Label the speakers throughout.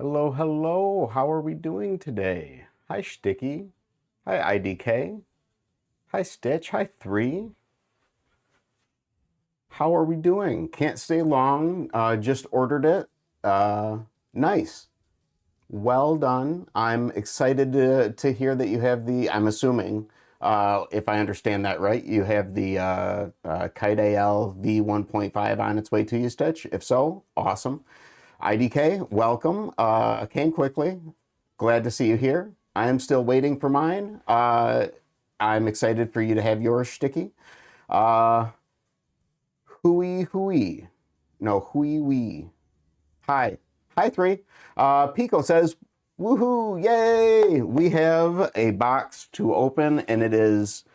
Speaker 1: Hello, hello. How are we doing today? Hi, Sticky. Hi, IDK. Hi, Stitch. Hi, 3. How are we doing? Can't stay long. Just ordered it. Nice. Well done. I'm excited to hear that you have I'm assuming, if I understand that right, you have the Kite-AL v1.5 on its way to you, Stitch. If so, awesome. IDK, welcome. Came quickly. Glad to see you here. I am still waiting for mine. I'm excited for you to have yours, Sticky. Hooey hooey. No, hooey wee. Hi. Hi, 3. Pico says, woohoo, yay! We have a box to open, and it is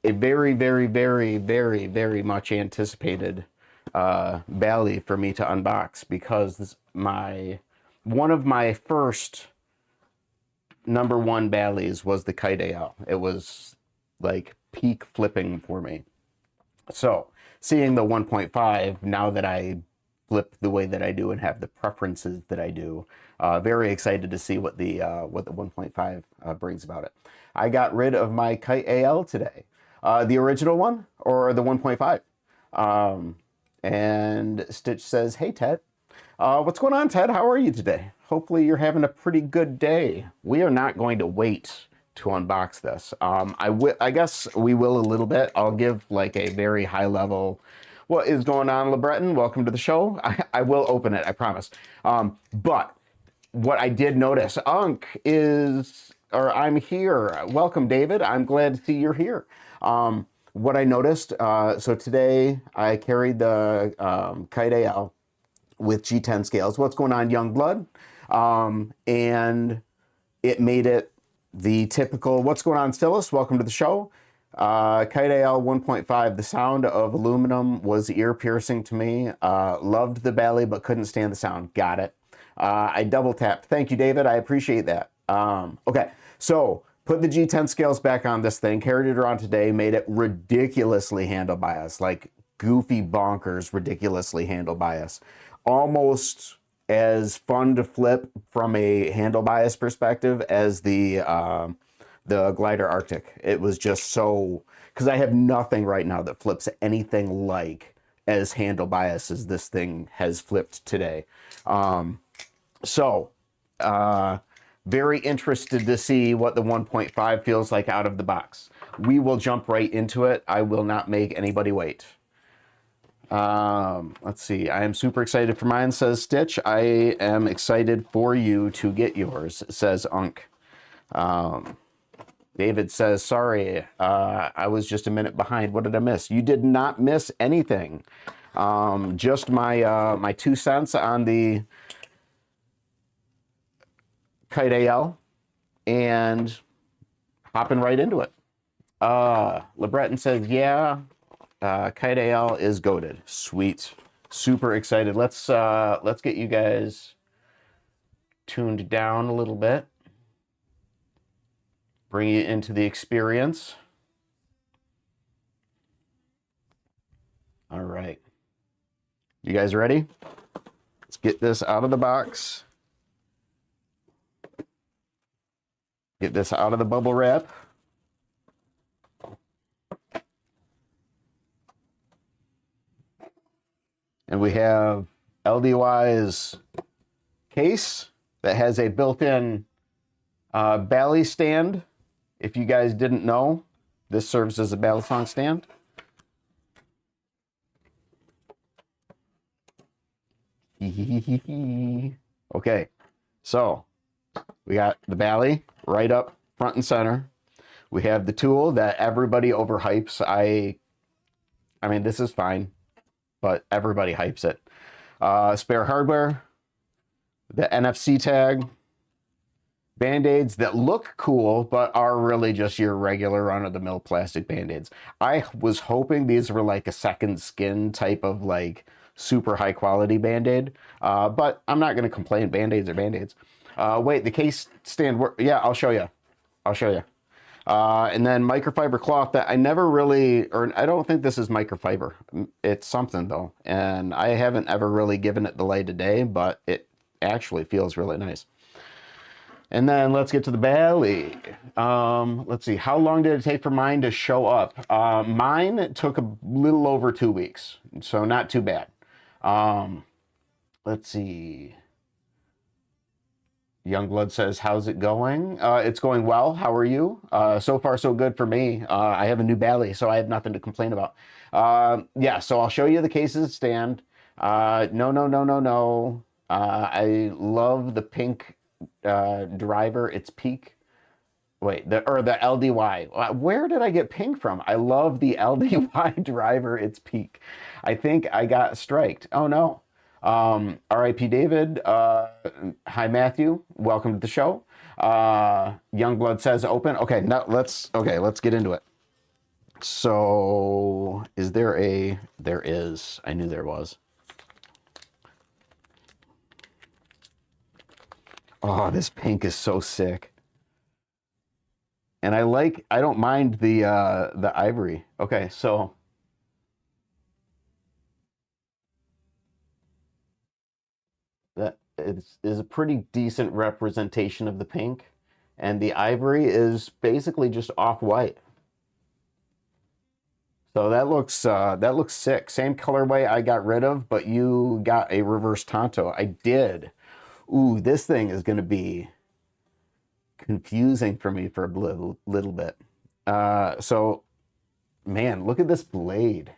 Speaker 1: a very, very, very, very, very much anticipated Bali for me to unbox, because one of my first #1 Balis was the Kite-AL. It was like peak flipping for me. So seeing the 1.5, now that I flip the way that I do and have the preferences that I do, very excited to see what the 1.5 brings about it. I got rid of my Kite-AL today. The original one or the 1.5? And Stitch says, hey, Ted. What's going on, Ted? How are you today? Hopefully you're having a pretty good day. We are not going to wait to unbox this. I guess we will a little bit. I'll give like a very high level, what is going on, LeBreton? Welcome to the show. I will open it, I promise. But what I did notice, Unc I'm here. Welcome, David. I'm glad to see you're here. What I noticed, so today I carried the Kite-AL with G10 scales. What's going on, young blood? And it made it the typical, what's going on, Stylus? Welcome to the show. Kite-AL 1.5, the sound of aluminum was ear-piercing to me. Loved the Bali, but couldn't stand the sound. Got it. I double tapped. Thank you, David. I appreciate that. Okay, so put the G10 scales back on this thing, carried it around today, made it ridiculously handle bias, like goofy bonkers, ridiculously handle bias. Almost as fun to flip from a handle bias perspective as the Glider Arctic. It was just so, because I have nothing right now that flips anything like as handle bias as this thing has flipped today. Very interested to see what the 1.5 feels like out of the box. We will jump right into it. I will not make anybody wait. Let's see. I am super excited for mine, says Stitch. I am excited for you to get yours, says Unc. David says, sorry, I was just a minute behind. What did I miss? You did not miss anything. Just my 2 cents on the Kite-AL and hopping right into it. LeBreton says, yeah, Kite-AL is goated. Sweet. Super excited. Let's get you guys tuned down a little bit. Bring you into the experience. All right. You guys ready? Let's get this out of the box. Get this out of the bubble wrap. And we have LDY's case that has a built-in Bali stand. If you guys didn't know, this serves as a Bali song stand. Okay, so we got the Bali right up front and center. We have the tool that everybody overhypes. I mean, this is fine, but everybody hypes it. Spare hardware, the NFC tag, Band-Aids that look cool, but are really just your regular run-of-the-mill plastic Band-Aids. I was hoping these were like a second skin type of like super high quality Band-Aid, but I'm not going to complain. Band-Aids are Band-Aids. Wait, the case stand, yeah, I'll show you. And then microfiber cloth that I never really, or I don't think this is microfiber. It's something though, and I haven't ever really given it the light of day, but actually feels really nice. And then let's get to the belly. Let's see, how long did it take for mine to show up? Mine took a little over 2 weeks, so not too bad. Let's see. Youngblood says, how's it going? It's going well. How are you? So far, so good for me. I have a new belly, so I have nothing to complain about. Yeah, so I'll show you the cases stand. No. I love the pink driver. It's peak. Wait, the LDY. Where did I get pink from? I love the LDY driver. It's peak. I think I got striked. Oh no. R.I.P. David. Hi Matthew. Welcome to the show. Youngblood says open. Okay, now let's get into it. So is there a? There is. I knew there was. Oh, this pink is so sick. And I don't mind the ivory. Okay, so that is a pretty decent representation of the pink. And the ivory is basically just off-white. So that looks sick. Same colorway I got rid of, but you got a reverse Tonto. I did. Ooh, this thing is gonna be confusing for me for a little bit. So, man, look at this blade.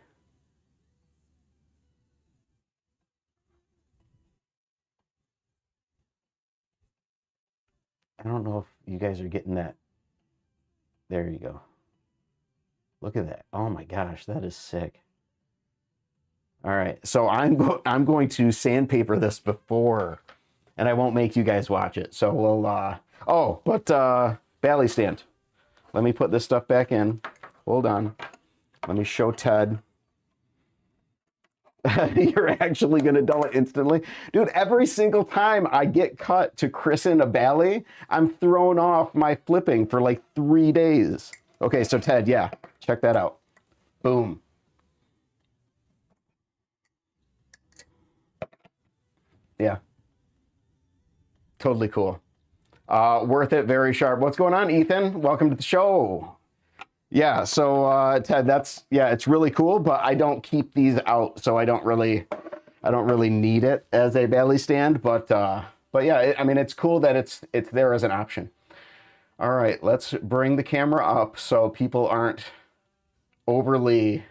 Speaker 1: I don't know if you guys are getting that. There you go. Look at that. Oh my gosh, that is sick. All right, so I'm going to sandpaper this before, and I won't make you guys watch it. So we'll belly stand. Let me put this stuff back in. Hold on. Let me show Ted. You're actually going to dull it instantly. Dude, every single time I get cut to christen a belly, I'm thrown off my flipping for like 3 days. Okay, so Ted, yeah, check that out. Boom. Yeah. Totally cool. Worth it, very sharp. What's going on, Ethan? Welcome to the show. Yeah, so Ted, it's really cool, but I don't keep these out, so I don't really need it as a belly stand, but yeah, I mean, it's cool that it's there as an option. All right, let's bring the camera up so people aren't overly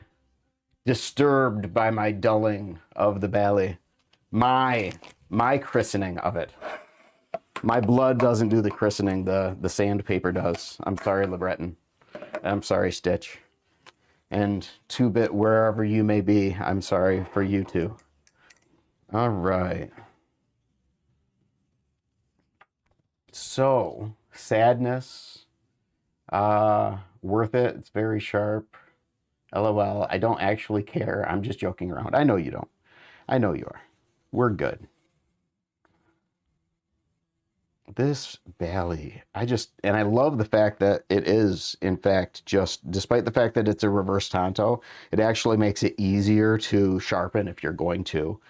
Speaker 1: disturbed by my dulling of the belly. My christening of it. My blood doesn't do the christening, the sandpaper does. I'm sorry, LeBreton. I'm sorry, Stitch. And 2-bit, wherever you may be, I'm sorry for you too. All right. So, sadness. Worth it. It's very sharp. LOL. I don't actually care. I'm just joking around. I know you don't. I know you are. We're good. This belly, and I love the fact that it is, in fact, just, despite the fact that it's a reverse Tonto, it actually makes it easier to sharpen if you're going to,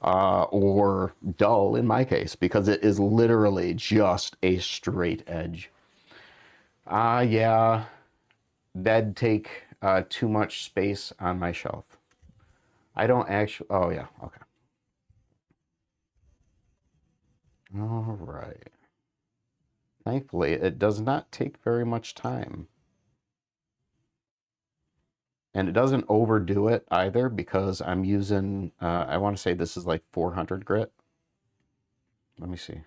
Speaker 1: or dull in my case, because it is literally just a straight edge. Yeah, that'd take too much space on my shelf. I don't actually, oh yeah, okay. All right. Thankfully, it does not take very much time. And it doesn't overdo it either, because I'm using, I want to say this is like 400 grit. Let me see.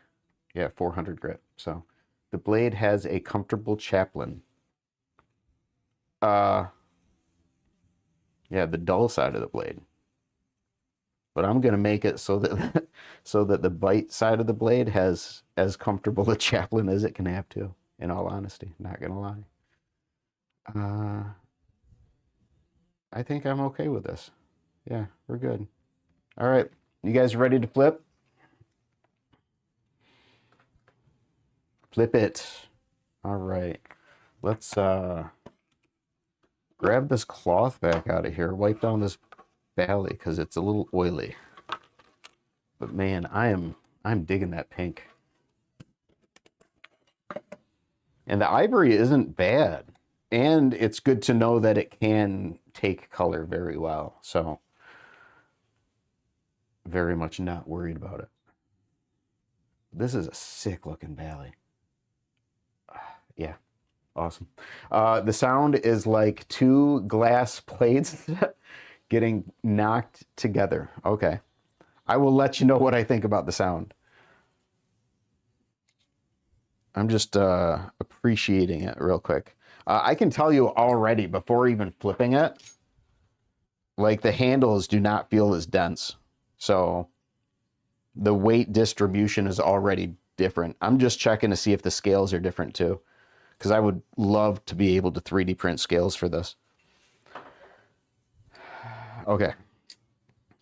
Speaker 1: Yeah, 400 grit. So the blade has a comfortable chaplain. Yeah, the dull side of the blade. But I'm going to make it so that the bite side of the blade has as comfortable a chaplain as it can have too, in all honesty, not going to lie. I think I'm okay with this. Yeah, we're good. All right, you guys ready to flip? Flip it. All right, let's grab this cloth back out of here, wipe down this belly because it's a little oily. But man, I am I'm digging that pink. And the ivory isn't bad. And it's good to know that it can take color very well. So very much not worried about it. This is a sick looking Bali. Yeah, awesome. The sound is like two glass plates getting knocked together. Okay. I will let you know what I think about the sound. I'm just appreciating it real quick. I can tell you already, before even flipping it, like the handles do not feel as dense. So the weight distribution is already different. I'm just checking to see if the scales are different too, because I would love to be able to 3D print scales for this. Okay.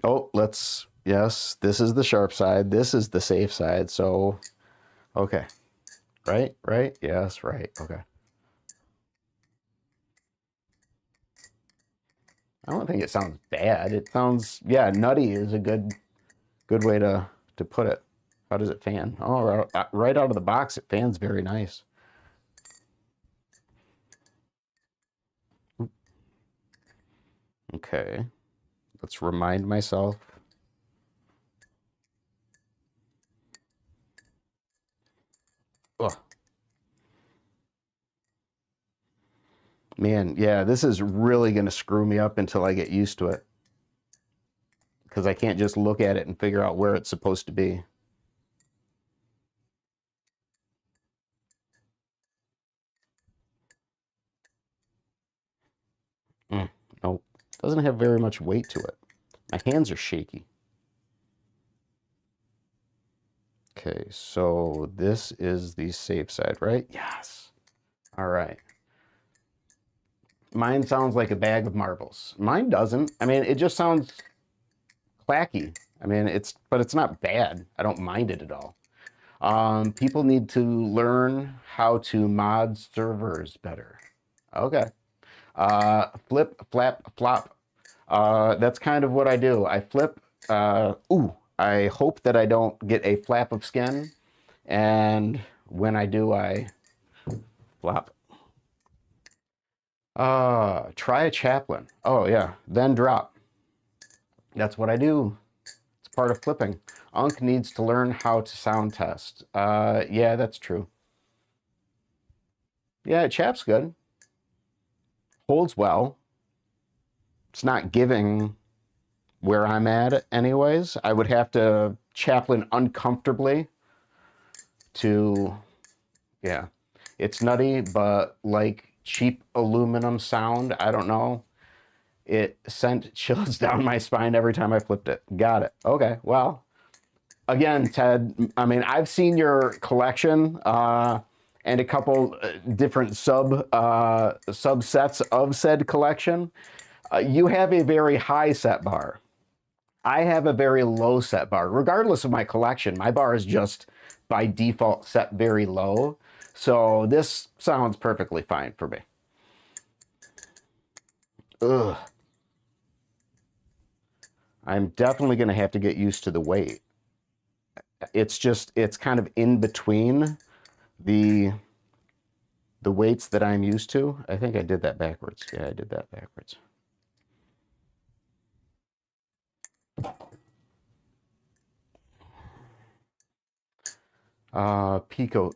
Speaker 1: Oh, yes, this is the sharp side. This is the safe side. So, okay. Right? Yes, right. Okay. I don't think it sounds bad. It sounds, yeah, nutty is a good way to put it. How does it fan? Oh, right out of the box, it fans very nice. Okay. Let's remind myself. Ugh. Man, yeah, this is really going to screw me up until I get used to it. Because I can't just look at it and figure out where it's supposed to be. Nope. Doesn't have very much weight to it. My hands are shaky. Okay, so this is the safe side, right? Yes. All right. Mine sounds like a bag of marbles. Mine doesn't. I mean, it just sounds clacky. I mean, but it's not bad. I don't mind it at all. People need to learn how to mod servers better. Okay. Flip, flap, flop. That's kind of what I do. I flip. I hope that I don't get a flap of skin. And when I do, I flop. Try a chaplain. Oh, yeah. Then drop. That's what I do. It's part of flipping. Unc needs to learn how to sound test. Yeah, that's true. Yeah, chap's good. Holds well. It's not giving where I'm at anyways. I would have to chaplain uncomfortably to, yeah. It's nutty, but like cheap aluminum sound, I don't know. It sent chills down my spine every time I flipped it. Got it. Okay, well, again, Ted, I mean, I've seen your collection and a couple different subsets of said collection. You have a very high set bar. I have a very low set bar. Regardless of my collection, my bar is just by default set very low. So this sounds perfectly fine for me. Ugh. I'm definitely going to have to get used to the weight. It's kind of in between the weights that I'm used to. I think I did that backwards. Yeah, I did that backwards. Pico,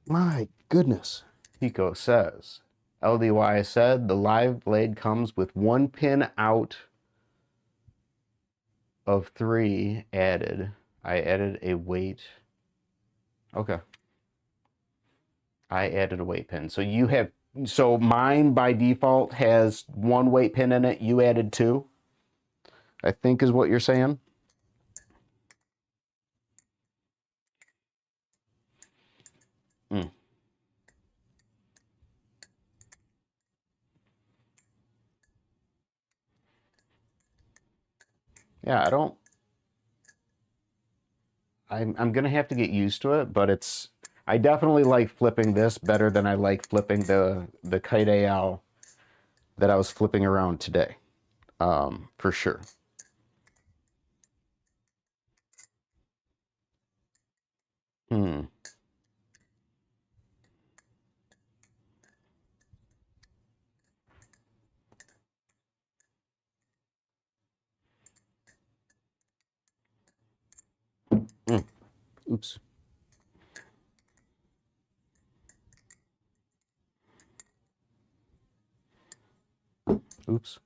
Speaker 1: my goodness. Pico says, LDY said, the live blade comes with one pin out of 3 added. I added a weight. Okay. I added a weight pin. So mine by default has 1 weight pin in it. You added 2, I think is what you're saying. Yeah, I'm gonna have to get used to it, but I definitely like flipping this better than I like flipping the Kite-AL that I was flipping around today, for sure. Hmm. Mm. Oops. Oops.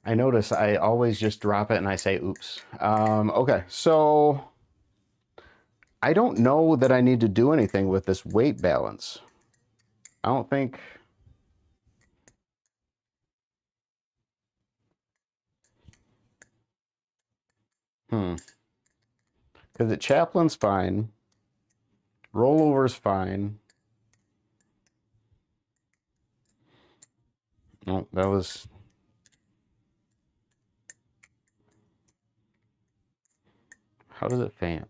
Speaker 1: I notice I always just drop it and I say oops. Okay, so I don't know that I need to do anything with this weight balance. I don't think. Because the Chaplin's fine. Rollover's fine. Oh, that was. How does it fan?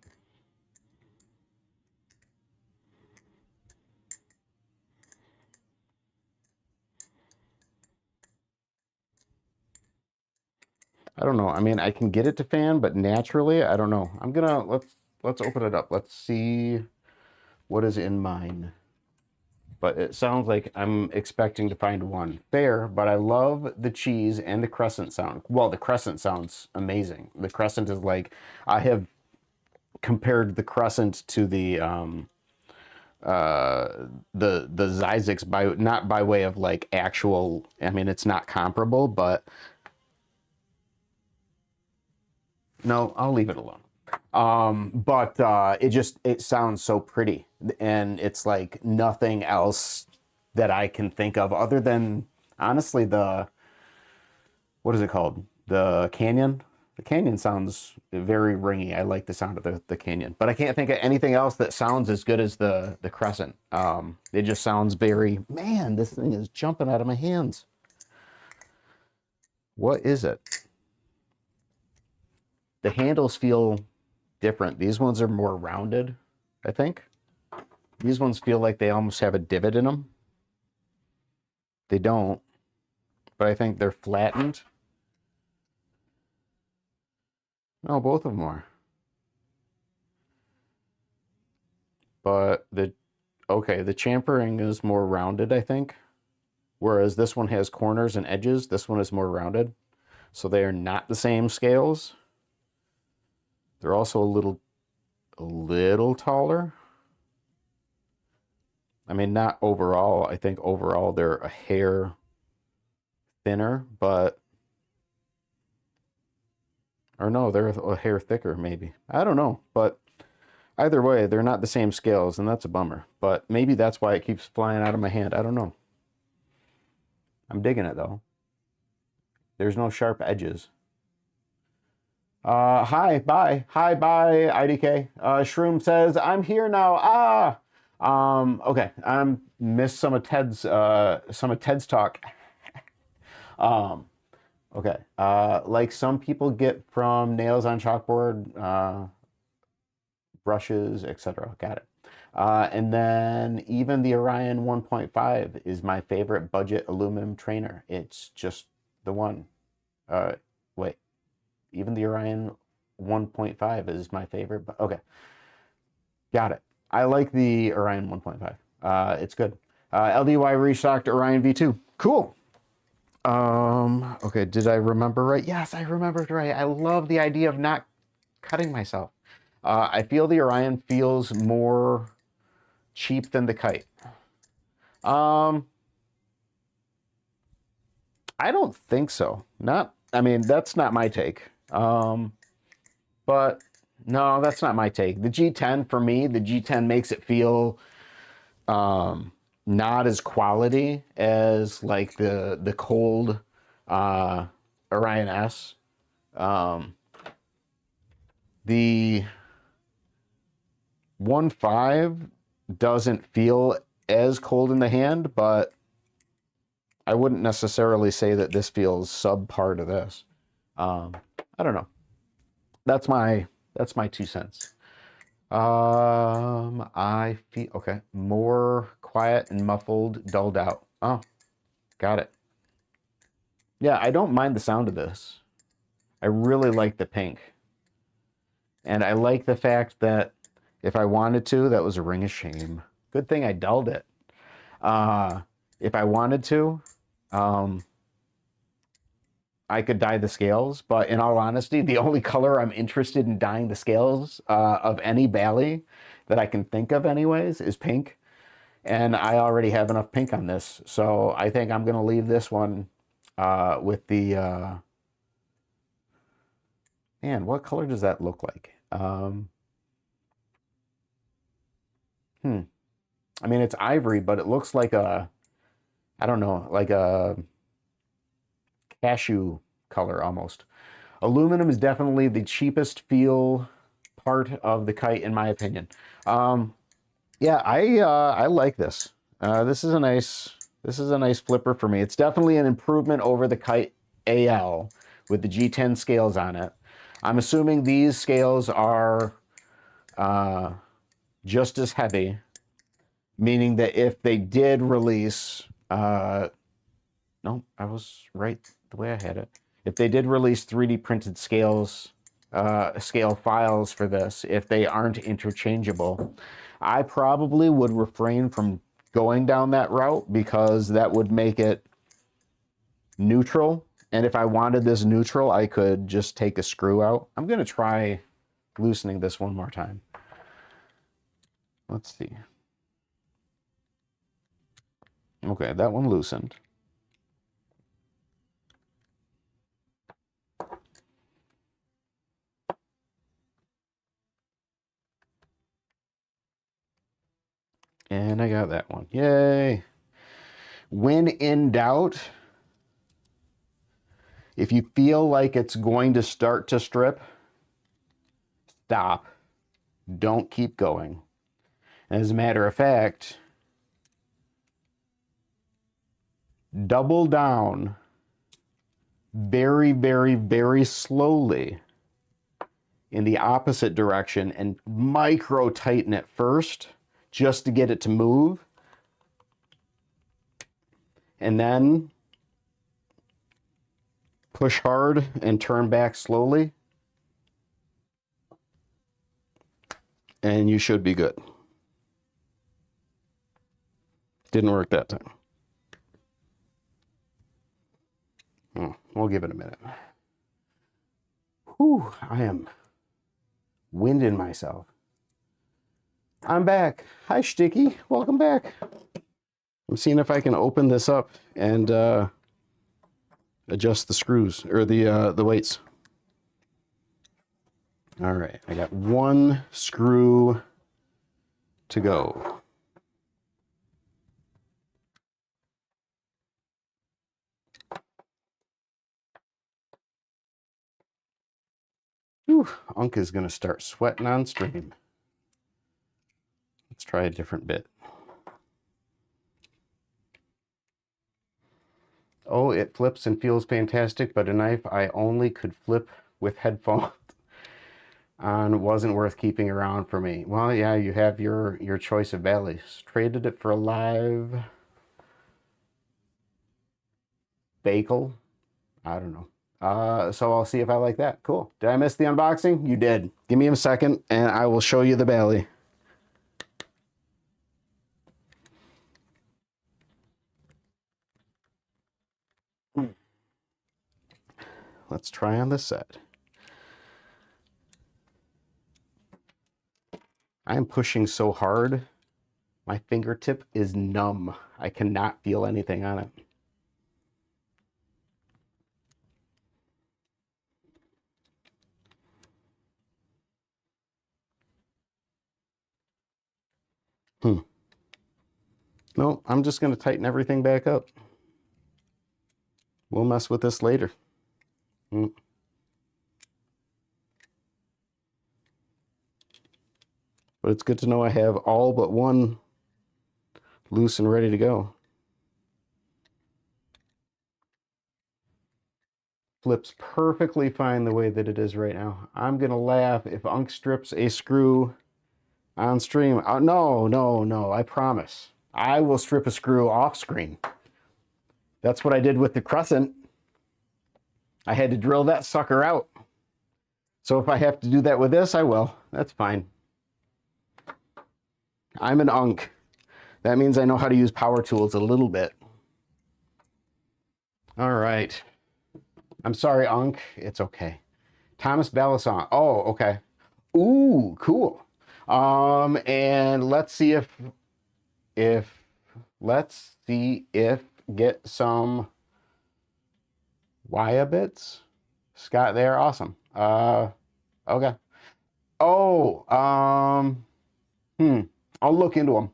Speaker 1: I don't know. I mean, I can get it to fan, but naturally, I don't know. I'm gonna let's open it up. Let's see what is in mine. But it sounds like I'm expecting to find one. Fair, but I love the cheese and the crescent sound. Well, the crescent sounds amazing. The crescent is like, I have compared the crescent to the Zyzix by, not by way of like actual, I mean, it's not comparable, but no, I'll leave it alone. But it sounds so pretty, and it's like nothing else that I can think of other than honestly the, what is it called, the Canyon. The Canyon sounds very ringy. I like the sound of the Canyon, but I can't think of anything else that sounds as good as the Crescent. It just sounds very, man, this thing is jumping out of my hands. What is it? The handles feel different. These ones are more rounded, I think. These ones feel like they almost have a divot in them. They don't, but I think they're flattened. No, both of them are. But okay, the chamfering is more rounded, I think. Whereas this one has corners and edges. This one is more rounded. So they are not the same scales. They're also a little taller. I mean, not overall. I think overall they're a hair thinner, but, or no, they're a hair thicker maybe. I don't know, but either way, they're not the same scales, and that's a bummer. But maybe that's why it keeps flying out of my hand. I don't know. I'm digging it though. There's no sharp edges. Hi, bye. Hi, bye, IDK. Shroom says, I'm here now. Okay. I'm missed some of Ted's talk. Okay. Like some people get from nails on chalkboard, brushes, etc. Got it. And then even the Orion 1.5 is my favorite budget aluminum trainer. It's just the one. Wait. Even the Orion 1.5 is my favorite. But okay, got it. I like the Orion 1.5. It's good. LDY restocked Orion V2. Cool. Okay, did I remember right? Yes, I remembered right. I love the idea of not cutting myself. I feel the Orion feels more cheap than the Kite. I don't think so. Not, I mean, that's not my take. But no, that's not my take. The G10 for me, the G10 makes it feel not as quality as like the cold Orion S. The 1.5 doesn't feel as cold in the hand, but I wouldn't necessarily say that this feels subpar to this. I don't know. That's my 2 cents. I feel okay. More quiet and muffled, dulled out. Oh, got it. Yeah, I don't mind the sound of this. I really like the pink. And I like the fact that If I wanted to, that was a ring of shame. Good thing I dulled it. If I wanted to, I could dye the scales, but in all honesty, the only color I'm interested in dyeing the scales of any Bali that I can think of anyways is pink. And I already have enough pink on this. So I think I'm going to leave this one with the... man, what color does that look like? I mean, it's ivory, but it looks like a... I don't know, like a cashew color almost. Aluminum is definitely the cheapest feel part of the kite, in my opinion. Yeah, I like this. This is a nice flipper for me. It's definitely an improvement over the Kite-AL with the G10 scales on it. I'm assuming these scales are just as heavy, meaning that if they did release, no, I was right the way I had it. If they did release 3D printed scales, scale files for this, if they aren't interchangeable, I probably would refrain from going down that route because that would make it neutral. And if I wanted this neutral, I could just take a screw out. I'm going to try loosening this one more time. Let's see. Okay, that one loosened. And I got that one. Yay. When in doubt, if you feel like it's going to start to strip, stop. Don't keep going. As a matter of fact, double down very, very, very slowly in the opposite direction and micro tighten it first just to get it to move. And then push hard and turn back slowly. And you should be good. Didn't work that time. We'll give it a minute. Whew, I am winding myself. I'm back. Hi, Sticky. Welcome back. I'm seeing if I can open this up and adjust the screws or the weights. All right, I got one screw to go. Whew, Unc is going to start sweating on stream. Let's try a different bit. Oh, it flips and feels fantastic, but a knife I only could flip with headphones on wasn't worth keeping around for me. Well, yeah, you have your choice of Balis. Traded it for a live bagel. I don't know. So I'll see if I like that. Cool. Did I miss the unboxing? You did. Give me a second and I will show you the Bali. Let's try on this side. I am pushing so hard, my fingertip is numb. I cannot feel anything on it. No, I'm just going to tighten everything back up. We'll mess with this later. But it's good to know I have all but one loose and ready to go. Flips perfectly fine the way that it is right now. I'm going to laugh if Unc strips a screw on stream. No, I promise. I will strip a screw off screen. That's what I did with the crescent. I had to drill that sucker out. So if I have to do that with this, I will. That's fine. I'm an Unc. That means I know how to use power tools a little bit. All right. I'm sorry, Unc. It's okay. Thomas Balisson. Oh, okay. Ooh, cool. And let's see if get some Waya bits. Scott there, awesome. Okay. Oh, I'll look into them.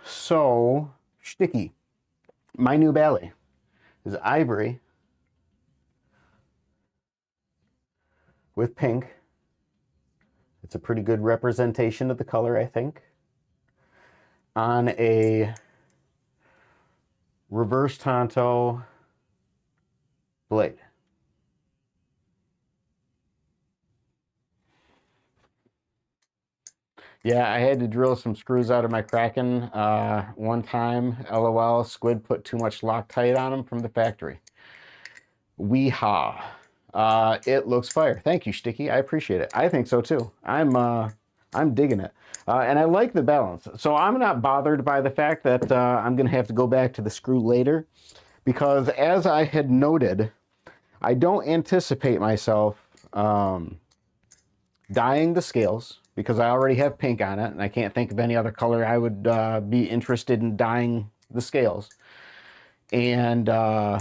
Speaker 1: So sticky. My new Bali is ivory with pink. It's a pretty good representation of the color, I think. On a reverse tanto blade. Yeah, I had to drill some screws out of my Kraken one time. LOL, Squid put too much Loctite on them from the factory. Weehaw. It looks fire. Thank you, Sticky. I appreciate it. I think so too. I'm digging it. And I like the balance. So I'm not bothered by the fact that I'm going to have to go back to the screw later, because as I had noted, I don't anticipate myself dyeing the scales, because I already have pink on it, and I can't think of any other color I would be interested in dyeing the scales. And I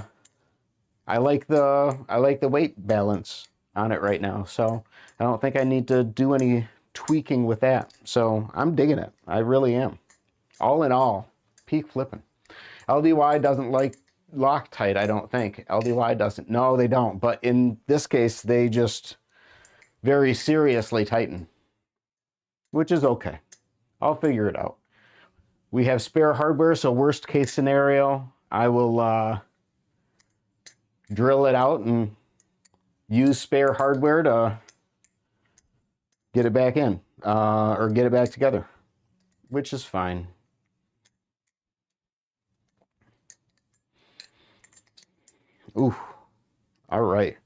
Speaker 1: like the weight balance on it right now, so I don't think I need to do any tweaking with that. So I'm digging it. I really am. All in all, peak flipping. LDY doesn't like Loctite, I don't think. LDY doesn't. No, they don't. But in this case, they just very seriously tighten, which is okay. I'll figure it out. We have spare hardware, so worst case scenario, I will drill it out and use spare hardware to get it back in, or get it back together, which is fine. Ooh, all right.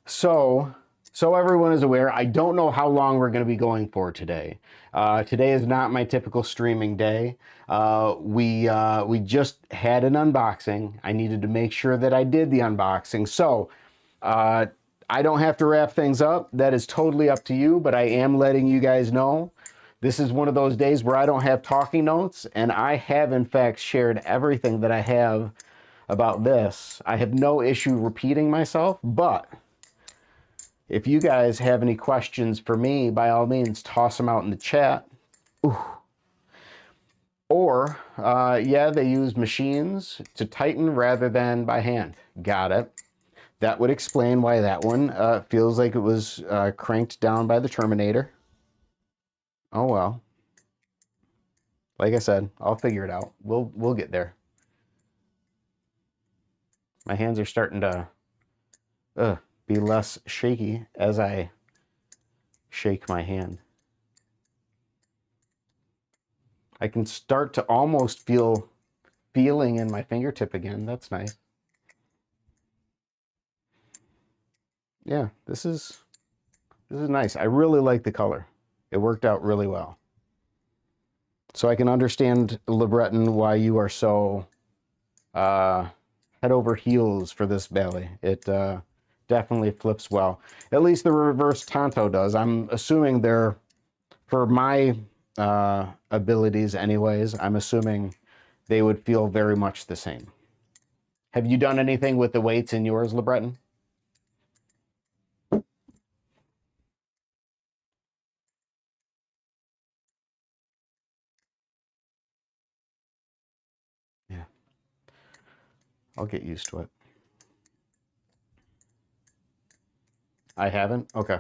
Speaker 1: So everyone is aware, I don't know how long we're going to be going for today. Today is not my typical streaming day. We just had an unboxing. I needed to make sure that I did the unboxing. So I don't have to wrap things up. That is totally up to you, but I am letting you guys know. This is one of those days where I don't have talking notes, and I have in fact shared everything that I have about this. I have no issue repeating myself, but if you guys have any questions for me, by all means, toss them out in the chat. Ooh. Or, yeah, they use machines to tighten rather than by hand. Got it. That would explain why that one feels like it was cranked down by the Terminator. Oh well. Like I said, I'll figure it out. We'll get there. My hands are starting to be less shaky as I shake my hand. I can start to almost feel feeling in my fingertip again. That's nice. Yeah, this is nice. I really like the color. It worked out really well. So I can understand, LeBreton, why you are so head over heels for this Bali. It definitely flips well. At least the reverse tanto does. I'm assuming they're, for my abilities anyways, I'm assuming they would feel very much the same. Have you done anything with the weights in yours, LeBreton? Yeah. I'll get used to it. I haven't? Okay.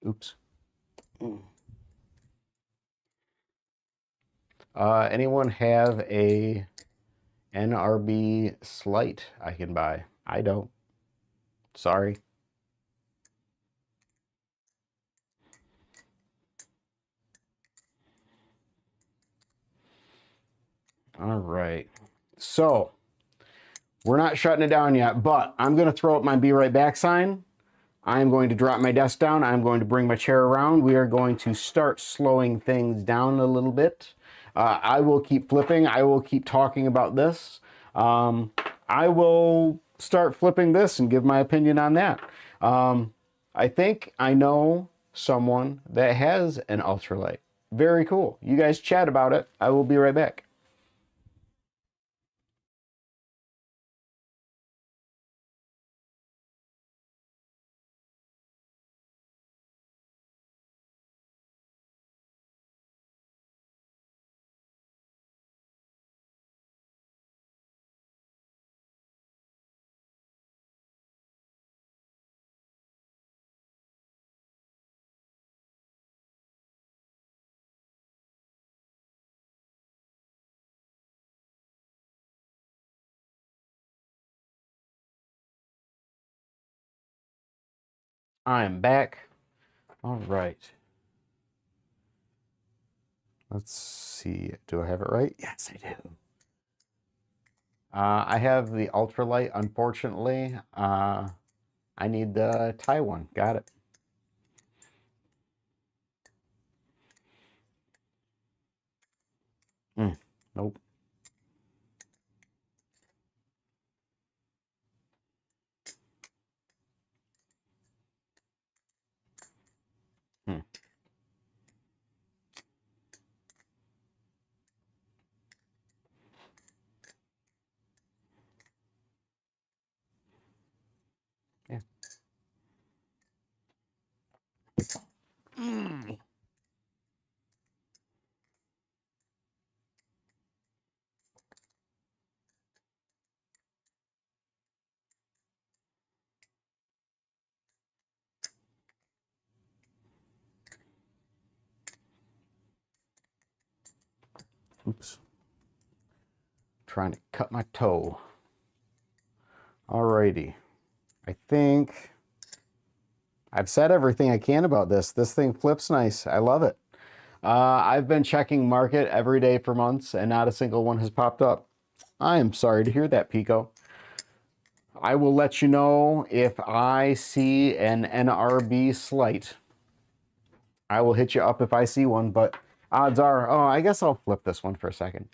Speaker 1: Oops. Anyone have a NRB Slight I can buy. I don't. Sorry. All right. So we're not shutting it down yet, but I'm going to throw up my be right back sign. I'm going to drop my desk down. I'm going to bring my chair around. We are going to start slowing things down a little bit. I will keep flipping. I will keep talking about this. I will start flipping this and give my opinion on that. I think I know someone that has an ultralight. Very cool. You guys chat about it. I will be right back. I'm back. All right. Let's see. Do I have it right? Yes, I do. I have the ultralight, unfortunately. I need the Thai one. Got it. Nope. Hmm. Yeah. Oops. Trying to cut my toe. Alrighty. I think I've said everything I can about this. This thing flips nice. I love it. I've been checking market every day for months and not a single one has popped up. I am sorry to hear that, Pico. I will let you know if I see an NRB Slight. I will hit you up if I see one, but odds are, oh, I guess I'll flip this one for a second.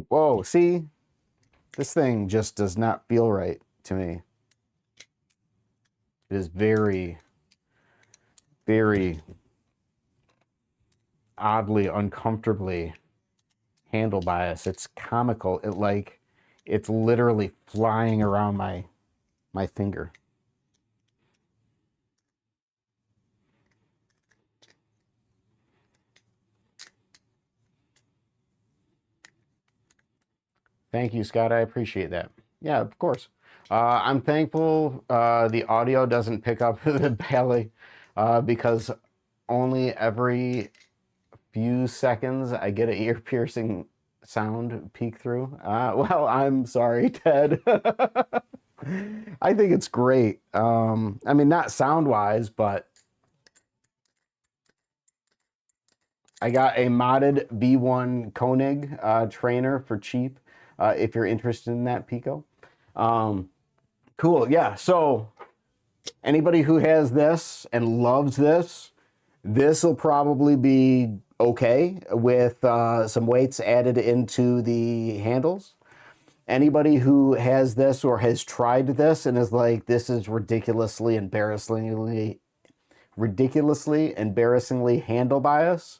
Speaker 1: Whoa, see? This thing just does not feel right to me. It is very, very oddly, uncomfortably handle bias. It's comical. It's literally flying around my finger. Thank you, Scott. I appreciate that. Yeah, of course. I'm thankful the audio doesn't pick up the Bali because only every few seconds I get an ear-piercing sound peek through. Well, I'm sorry, Ted. I think it's great. I mean, not sound-wise, but I got a modded v1 Koenig trainer for cheap if you're interested in that, Pico. Cool, yeah. So anybody who has this and loves this, this will probably be okay with some weights added into the handles. Anybody who has this or has tried this and is like, this is ridiculously embarrassingly handle bias,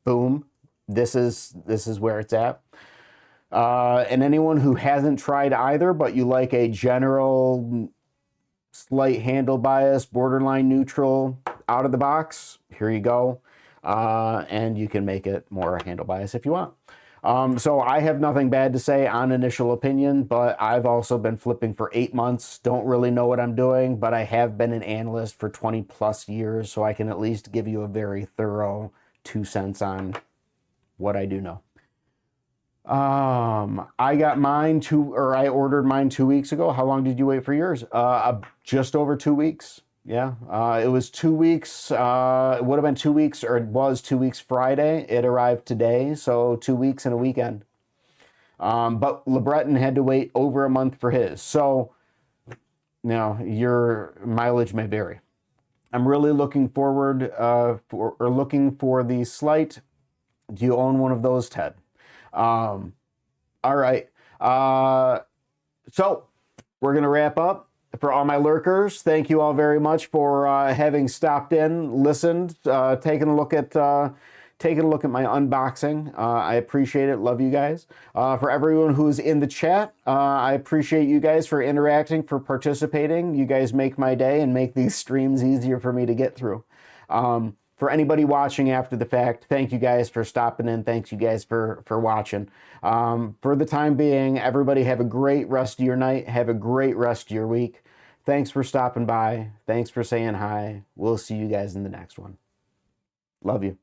Speaker 1: boom, this is where it's at. And anyone who hasn't tried either, but you like a general slight handle bias, borderline neutral, out of the box, here you go. And you can make it more handle bias if you want. So I have nothing bad to say on initial opinion, but I've also been flipping for 8 months. Don't really know what I'm doing, but I have been an analyst for 20 plus years, so I can at least give you a very thorough 2 cents on what I do know. I got mine I ordered mine 2 weeks ago. How long did you wait for yours? Just over 2 weeks. Yeah, it was 2 weeks. It would have been 2 weeks, or it was 2 weeks Friday. It arrived today, so 2 weeks and a weekend. But LeBreton had to wait over a month for his. So, your mileage may vary. I'm really looking forward looking for the Slight. Do you own one of those, Ted? All right. So we're going to wrap up. For all my lurkers, thank you all very much for having stopped in, listened, taking a look at my unboxing. I appreciate it. Love you guys. For everyone who's in the chat, I appreciate you guys for interacting, for participating. You guys make my day and make these streams easier for me to get through. For anybody watching after the fact, thank you guys for stopping in. Thanks you guys for watching. For the time being, everybody have a great rest of your night. Have a great rest of your week. Thanks for stopping by. Thanks for saying hi. We'll see you guys in the next one. Love you.